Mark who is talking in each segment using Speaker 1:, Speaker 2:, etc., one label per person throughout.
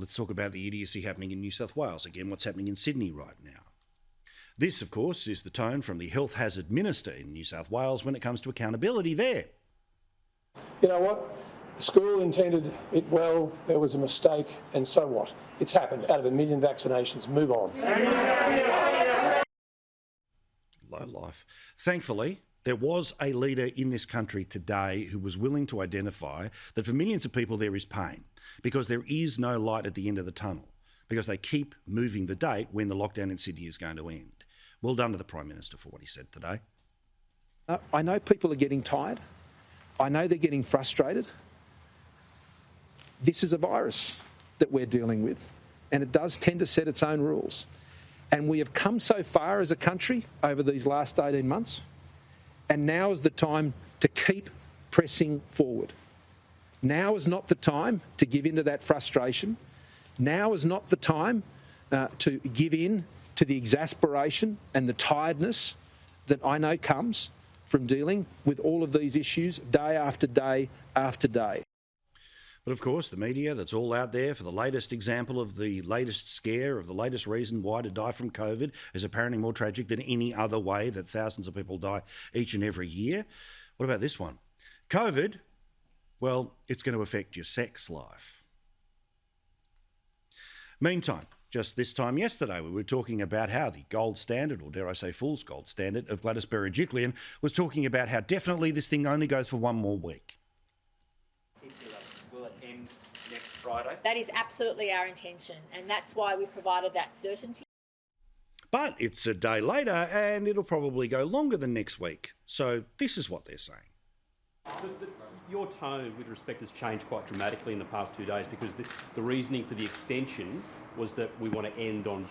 Speaker 1: Let's talk about the idiocy happening in New South Wales. Again, what's happening in Sydney right now. This, of course, is the tone from the Health Hazard Minister in New South Wales when it comes to accountability there.
Speaker 2: You know what? The school intended it well, there was a mistake, and so what? It's happened. Out of 1 million vaccinations, move on.
Speaker 1: Low life. Thankfully, there was a leader in this country today who was willing to identify that for millions of people there is pain because there is no light at the end of the tunnel because they keep moving the date when the lockdown in Sydney is going to end. Well done to the Prime Minister for what he said today.
Speaker 3: I know people are getting tired. I know they're getting frustrated. This is a virus that we're dealing with, and it does tend to set its own rules. And we have come so far as a country over these last 18 months, and now is the time to keep pressing forward. Now is not the time to give in to that frustration. Now is not the time to give in to the exasperation and the tiredness that I know comes from dealing with all of these issues day after day after day.
Speaker 1: But of course, the media that's all out there for the latest example of the latest scare, of the latest reason why to die from COVID is apparently more tragic than any other way that thousands of people die each and every year. What about this one? COVID, well, it's going to affect your sex life. Meantime, just this time yesterday, we were talking about how the gold standard, or dare I say fool's gold standard, of Gladys Berejiklian was talking about how definitely this thing only goes for one more week.
Speaker 4: Will it end next Friday?
Speaker 5: That is absolutely our intention, and that's why we've provided that certainty.
Speaker 1: But it's a day later, and it'll probably go longer than next week. So this is what they're saying.
Speaker 6: Your tone with respect has changed quite dramatically in the past 2 days because the reasoning for the extension was that we want to end on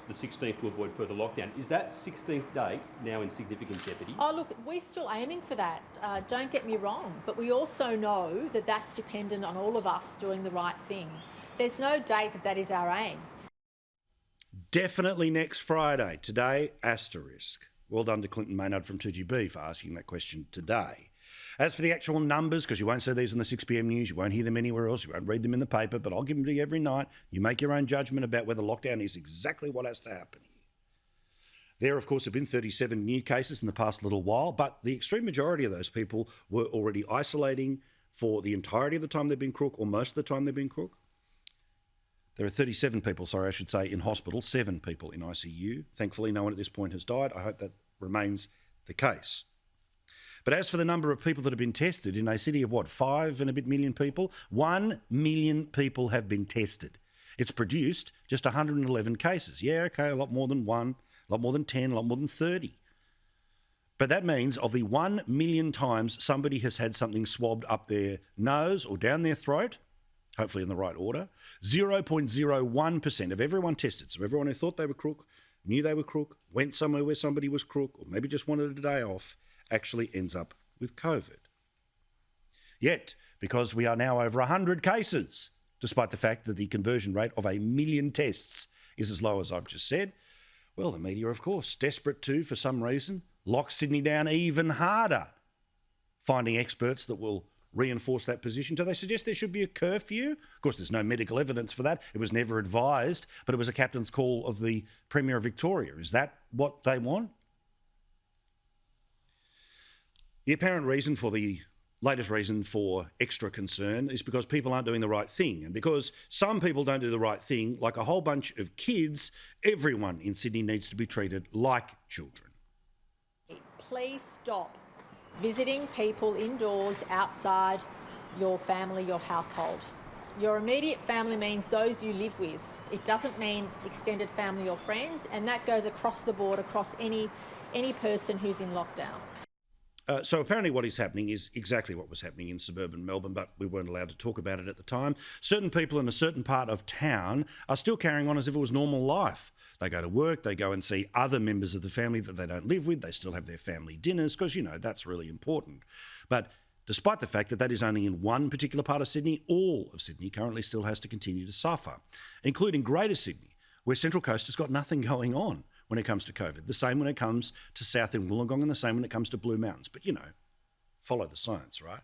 Speaker 6: the 16th to avoid further lockdown. Is that 16th date now in significant jeopardy?
Speaker 5: Oh, look, we're still aiming for that. Don't get me wrong, but we also know that that's dependent on all of us doing the right thing. There's no date that is our aim.
Speaker 1: Definitely next Friday. Today, asterisk. Well done to Clinton Maynard from 2GB for asking that question today. As for the actual numbers, because you won't see these on the 6pm news, you won't hear them anywhere else, you won't read them in the paper, but I'll give them to you every night. You make your own judgment about whether lockdown is exactly what has to happen here. There, of course, have been 37 new cases in the past little while, but the extreme majority of those people were already isolating for the entirety of the time they've been crook, or most of the time they've been crook. There are 37 people, in hospital, 7 people in ICU. Thankfully, no one at this point has died. I hope that remains the case. But as for the number of people that have been tested in a city of 5 and a bit million people, 1 million people have been tested. It's produced just 111 cases. Yeah, okay, a lot more than 1, a lot more than 10, a lot more than 30. But that means of the 1 million times somebody has had something swabbed up their nose or down their throat, hopefully in the right order, 0.01% of everyone tested, so everyone who thought they were crook, knew they were crook, went somewhere where somebody was crook, or maybe just wanted a day off, actually ends up with COVID. Yet, because we are now over 100 cases, despite the fact that the conversion rate of 1 million tests is as low as I've just said, well, the media, of course, desperate to, for some reason, lock Sydney down even harder, finding experts that will reinforce that position. Do they suggest there should be a curfew? Of course, there's no medical evidence for that. It was never advised, but it was a captain's call of the Premier of Victoria. Is that what they want? The apparent reason for the latest reason for extra concern is because people aren't doing the right thing. And because some people don't do the right thing, like a whole bunch of kids, everyone in Sydney needs to be treated like children.
Speaker 5: Please stop visiting people indoors outside your family, your household. Your immediate family means those you live with. It doesn't mean extended family or friends, and that goes across the board, across any person who's in lockdown.
Speaker 1: So apparently what is happening is exactly what was happening in suburban Melbourne, but we weren't allowed to talk about it at the time. Certain people in a certain part of town are still carrying on as if it was normal life. They go to work, they go and see other members of the family that they don't live with, they still have their family dinners, because, that's really important. But despite the fact that that is only in one particular part of Sydney, all of Sydney currently still has to continue to suffer, including Greater Sydney, where Central Coast has got nothing going on when it comes to COVID. The same when it comes to South in Wollongong and the same when it comes to Blue Mountains. But, follow the science, right?